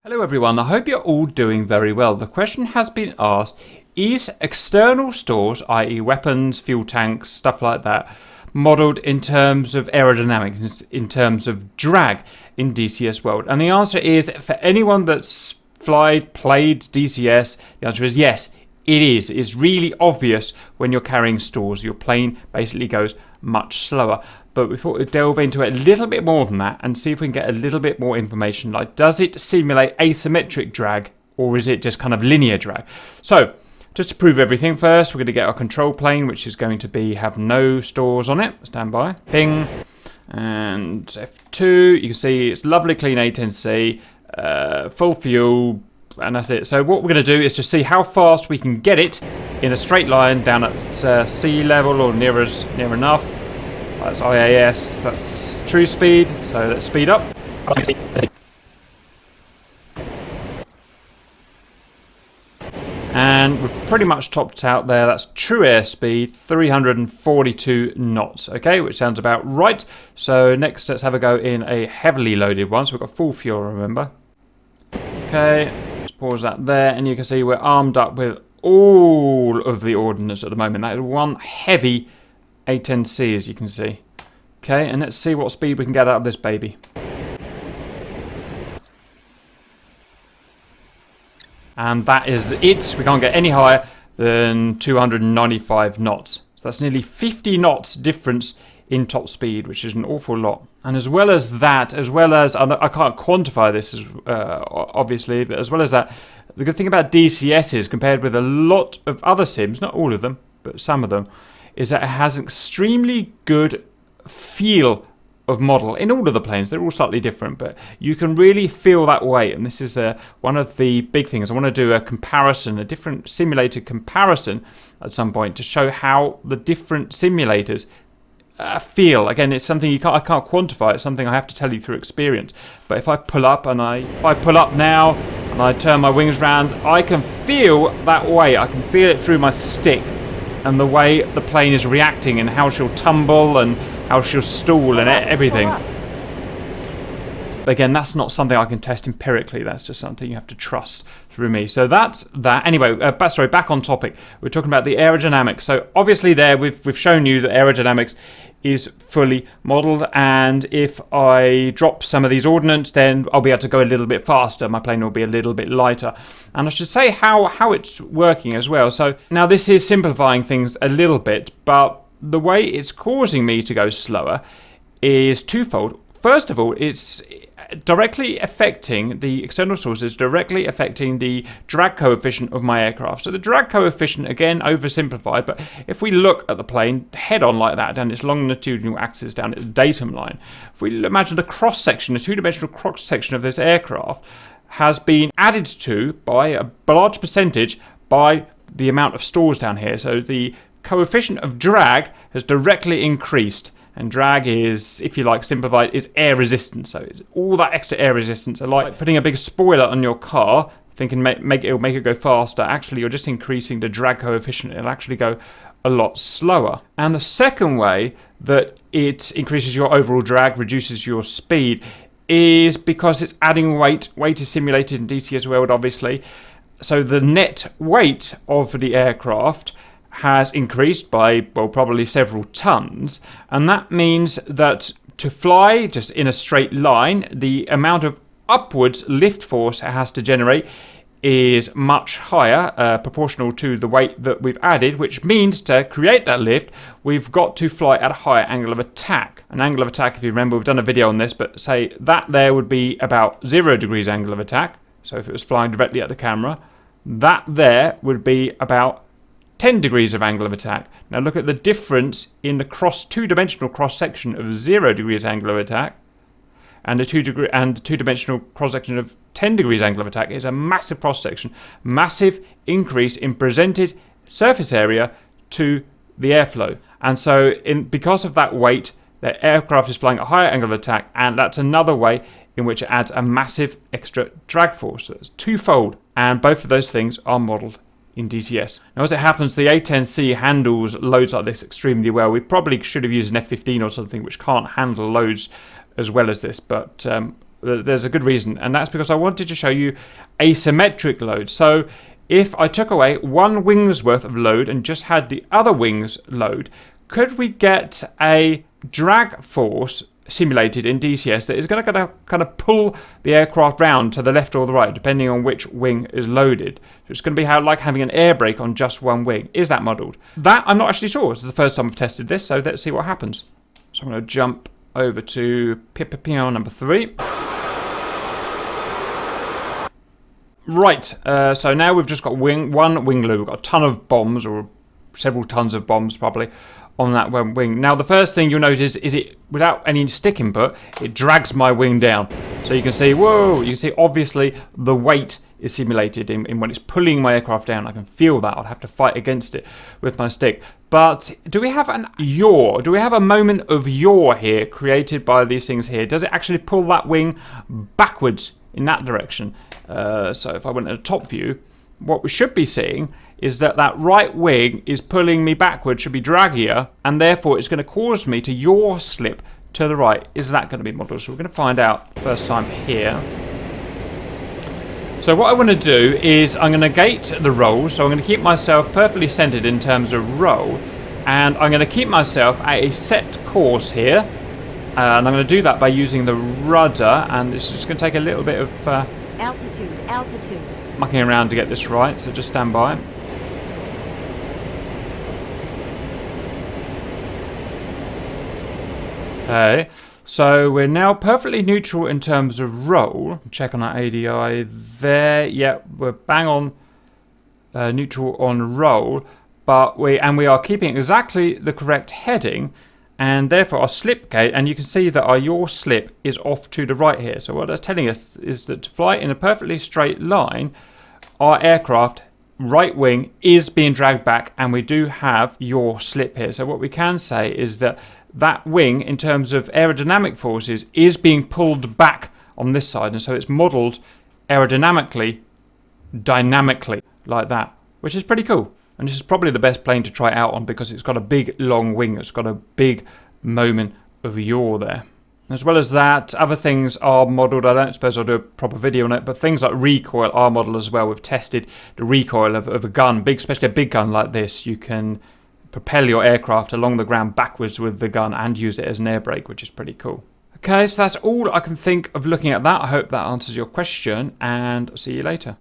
Hello everyone, I hope you're all doing very well. The question has been asked, is external stores, i.e. weapons, fuel tanks, stuff like that, modelled in terms of aerodynamics, in terms of drag in DCS world? And the answer is, for anyone that's played DCS, the answer is yes, it is. It's really obvious when you're carrying stores. Your plane basically goes much slower. But we thought we'd delve into it a little bit more than that and see if we can get a little bit more information. Like, does it simulate asymmetric drag or is it just kind of linear drag? So, just to prove everything first, we're going to get our control plane, which is going to have no stores on it. Stand by. Ping. And F2. You can see it's lovely clean A10C, full fuel, and that's it. So what we're going to do is just see how fast we can get it in a straight line down at sea level or near enough. That's IAS, that's true speed, so let's speed up. And we're pretty much topped out there. That's true airspeed, 342 knots, okay, which sounds about right. So next, let's have a go in a heavily loaded one. So we've got full fuel, remember. Okay, let's pause that there, and you can see we're armed up with all of the ordnance at the moment. That is one heavy A10C, as you can see. Okay, and let's see what speed we can get out of this baby. And that is it. We can't get any higher than 295 knots. So that's nearly 50 knots difference in top speed, which is an awful lot. And as well as that, I can't quantify this obviously, but as well as that, the good thing about DCS is, compared with a lot of other sims, not all of them, but some of them, is that it has an extremely good feel of model in all of the planes. They're all slightly different, but you can really feel that weight. And this is one of the big things. I want to do a comparison, a different simulated comparison at some point to show how the different simulators feel. Again, it's something I can't quantify. It's something I have to tell you through experience. But if I pull up if I pull up now and I turn my wings round, I can feel that weight. I can feel it through my stick and the way the plane is reacting and how she'll tumble and how she'll stall and everything. But again, that's not something I can test empirically. That's just something you have to trust through me. So that's that. Anyway, back on topic. We're talking about the aerodynamics. So obviously there we've shown you that aerodynamics is fully modelled, and if I drop some of these ordnance, then I'll be able to go a little bit faster. My plane will be a little bit lighter. And I should say how it's working as well. So now this is simplifying things a little bit, but the way it's causing me to go slower is twofold. First of all, it's directly affecting the external sources, directly affecting the drag coefficient of my aircraft. So the drag coefficient, again, oversimplified, but if we look at the plane head on like that, down its longitudinal axis, down its datum line, if we imagine the cross-section, a two-dimensional cross-section of this aircraft has been added to by a large percentage by the amount of stores down here. So the coefficient of drag has directly increased. And drag is, if you like, simplified, is air resistance. So it's all that extra air resistance. So like putting a big spoiler on your car, thinking it'll make it go faster. Actually, you're just increasing the drag coefficient. It'll actually go a lot slower. And the second way that it increases your overall drag, reduces your speed, is because it's adding weight. Weight is simulated in DCS world, obviously. So the net weight of the aircraft has increased by, well, probably several tons, and that means that to fly just in a straight line, the amount of upwards lift force it has to generate is much higher, proportional to the weight that we've added, which means to create that lift, we've got to fly at a higher angle of attack. An angle of attack, if you remember, we've done a video on this, but say that there would be about 0 degrees angle of attack. So if it was flying directly at the camera, that there would be about 10 degrees of angle of attack. Now look at the difference in the two-dimensional cross-section of 0 degrees angle of attack and the two-dimensional cross-section of 10 degrees angle of attack is a massive cross-section, massive increase in presented surface area to the airflow. And so because of that weight, the aircraft is flying at a higher angle of attack, and that's another way in which it adds a massive extra drag force. So it's twofold, and both of those things are modelled in DCS. Now, as it happens, the A10C handles loads like this extremely well. We probably should have used an F-15 or something which can't handle loads as well as this, but there's a good reason, and that's because I wanted to show you asymmetric load. So if I took away one wing's worth of load and just had the other wing's load, could we get a drag force simulated in DCS that is going to kind of pull the aircraft round to the left or the right, depending on which wing is loaded? So it's going to be like having an air brake on just one wing. Is that modelled? That I'm not actually sure. This is the first time I've tested this, so let's see what happens. So I'm going to jump over to pion number 3. Right, so now we've just got one wing load. We've got a ton of bombs, or several tons of bombs probably, on that one wing. Now the first thing you'll notice is it, without any stick input, it drags my wing down. So you can see, whoa, you can see obviously the weight is simulated in when it's pulling my aircraft down. I can feel that. I'll have to fight against it with my stick. But do we have an yaw? Do we have a moment of yaw here created by these things here? Does it actually pull that wing backwards in that direction? So if I went at a top view, what we should be seeing is that that right wing is pulling me backwards, should be draggier, and therefore it's going to cause me to yaw slip to the right. Is that going to be modelled? So we're going to find out first time here. So what I want to do is I'm going to gate the roll, so I'm going to keep myself perfectly centered in terms of roll, and I'm going to keep myself at a set course here, and I'm going to do that by using the rudder, and it's just going to take a little bit of altitude mucking around to get this right, so just stand by. Okay, so we're now perfectly neutral in terms of roll. Check on our ADI there. Yeah, we're bang on neutral on roll, but we are keeping exactly the correct heading, and therefore our slip gate, and you can see that our yaw slip is off to the right here. So what that's telling us is that to fly in a perfectly straight line, our aircraft right wing is being dragged back, and we do have yaw slip here. So what we can say is that that wing, in terms of aerodynamic forces, is being pulled back on this side, and so it's modelled aerodynamically, dynamically, like that, which is pretty cool. And this is probably the best plane to try out on because it's got a big long wing. It's got a big moment of yaw there. As well as that, other things are modelled. I don't suppose I'll do a proper video on it, but things like recoil are modelled as well. We've tested the recoil of a gun, especially a big gun like this. You can propel your aircraft along the ground backwards with the gun and use it as an air brake, which is pretty cool. Okay, so that's all I can think of looking at that. I hope that answers your question, and I'll see you later.